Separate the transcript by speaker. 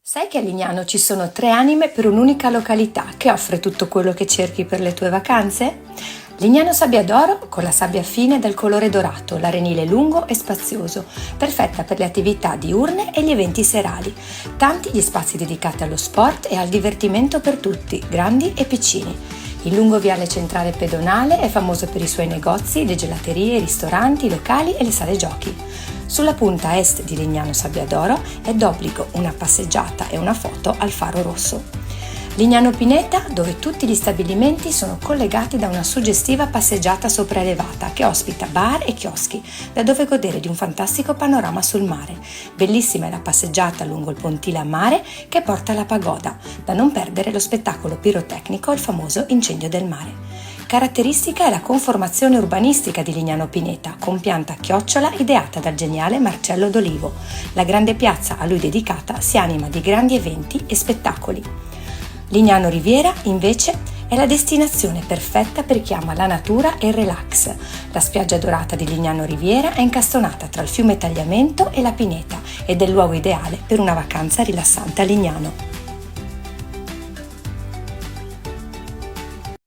Speaker 1: Sai che a Lignano ci sono 3 anime per un'unica località che offre tutto quello che cerchi per le tue vacanze? Lignano Sabbia d'Oro con la sabbia fine dal colore dorato, l'arenile lungo e spazioso, perfetta per le attività diurne e gli eventi serali. Tanti gli spazi dedicati allo sport e al divertimento per tutti, grandi e piccini. Il lungo viale centrale pedonale è famoso per i suoi negozi, le gelaterie, i ristoranti, i locali e le sale giochi. Sulla punta est di Lignano Sabbia d'Oro è d'obbligo una passeggiata e una foto al Faro Rosso. Lignano Pineta, dove tutti gli stabilimenti sono collegati da una suggestiva passeggiata sopraelevata che ospita bar e chioschi, da dove godere di un fantastico panorama sul mare. Bellissima è la passeggiata lungo il pontile a mare che porta alla pagoda, da non perdere lo spettacolo pirotecnico e il famoso incendio del mare. Caratteristica è la conformazione urbanistica di Lignano Pineta, con pianta a chiocciola ideata dal geniale Marcello D'Olivo. La grande piazza a lui dedicata si anima di grandi eventi e spettacoli. Lignano Riviera, invece, è la destinazione perfetta per chi ama la natura e il relax. La spiaggia dorata di Lignano Riviera è incastonata tra il fiume Tagliamento e la Pineta ed è il luogo ideale per una vacanza rilassante a Lignano.